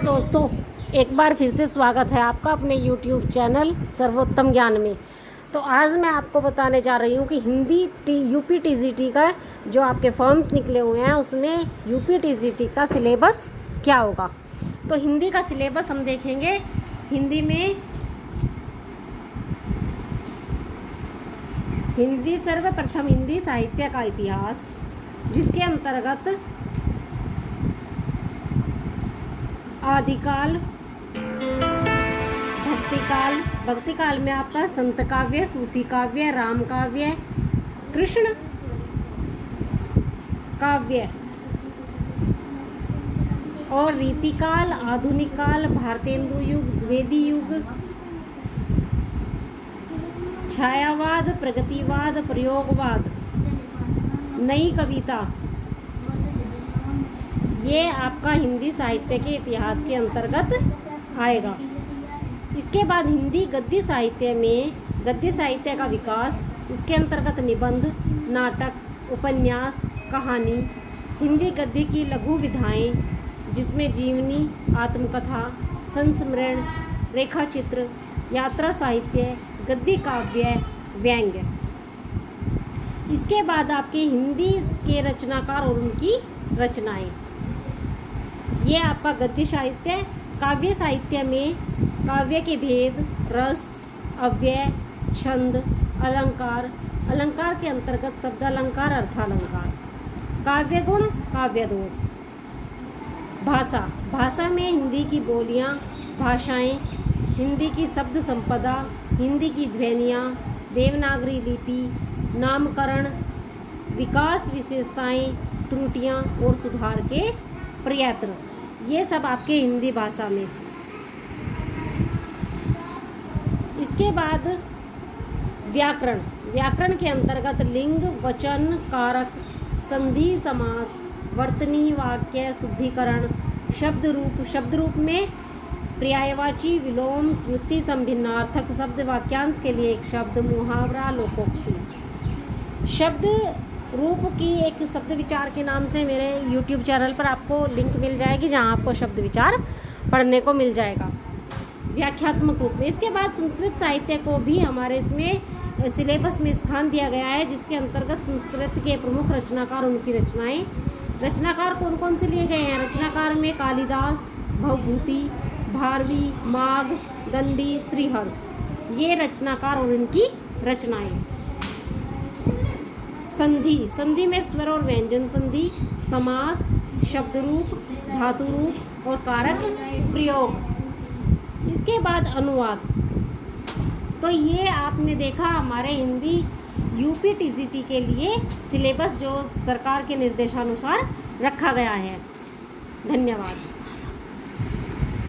दोस्तों, एक बार फिर से स्वागत है आपका अपने YouTube चैनल सर्वोत्तम ज्ञान में। तो आज मैं आपको बताने जा रही हूँ कि हिंदी यूपी टीजीटी का जो आपके फॉर्म्स निकले हुए हैं उसमें यूपी टीजीटी का सिलेबस क्या होगा। तो हिंदी का सिलेबस हम देखेंगे। हिंदी में सर्वप्रथम हिंदी साहित्य का इतिहास, जिसके अंतर्गत आदिकाल, भक्तिकाल में आपका संत काव्य, सूफी काव्य, राम काव्य, कृष्ण काव्य और रीतिकाल, आधुनिक काल, भारतेंदु युग, द्विवेदी युग, छायावाद, प्रगतिवाद, प्रयोगवाद, नई कविता, ये आपका हिंदी साहित्य के इतिहास के अंतर्गत आएगा। इसके बाद हिंदी गद्य साहित्य में गद्य साहित्य का विकास, इसके अंतर्गत निबंध, नाटक, उपन्यास, कहानी, हिंदी गद्य की लघु विधाएं जिसमें जीवनी, आत्मकथा, संस्मरण, रेखाचित्र, यात्रा साहित्य, गद्य काव्य, व्यंग्य। इसके बाद आपके हिंदी के रचनाकार और उनकी रचनाएं, ये आपका गद्य साहित्य। काव्य साहित्य में काव्य के भेद, रस, अव्यय, छंद, अलंकार, अलंकार के अंतर्गत शब्द अलंकार, अर्थालंकार, काव्य गुण, काव्य दोष, भाषा, भाषा में हिंदी की बोलियां, भाषाएं, हिंदी की शब्द संपदा, हिंदी की ध्वनियाँ, देवनागरी लिपि, नामकरण, विकास, विशेषताएं, त्रुटियां और सुधार के प्रयत्न, ये सब आपके हिंदी भाषा में। इसके बाद व्याकरण, व्याकरण के अंतर्गत लिंग, वचन, कारक, संधि, समास, वर्तनी, वाक्य, शुद्धिकरण, शब्द रूप, शब्द रूप में पर्यायवाची, विलोम, श्रुति, संभिन्नार्थक शब्द, वाक्यांश के लिए एक शब्द, मुहावरा, लोकोक्ति। शब्द रूप की एक शब्द विचार के नाम से मेरे YouTube चैनल पर आपको लिंक मिल जाएगी, जहां आपको शब्द विचार पढ़ने को मिल जाएगा व्याख्यात्मक रूप में। इसके बाद संस्कृत साहित्य को भी हमारे इसमें सिलेबस में स्थान दिया गया है, जिसके अंतर्गत संस्कृत के प्रमुख रचनाकार, उनकी रचनाएं। रचनाकार कौन कौन से लिए गए हैं? रचनाकार में कालिदास, भवभूति, भारवी, माघ, दंडी, श्रीहर्ष, ये रचनाकार और इनकी रचनाएं। संधि, संधि में स्वर और व्यंजन संधि, समास, शब्द रूप, धातु रूप और कारक प्रयोग। इसके बाद अनुवाद। तो ये आपने देखा हमारे हिंदी यूपी टीजीटी के लिए सिलेबस जो सरकार के निर्देशानुसार रखा गया है। धन्यवाद।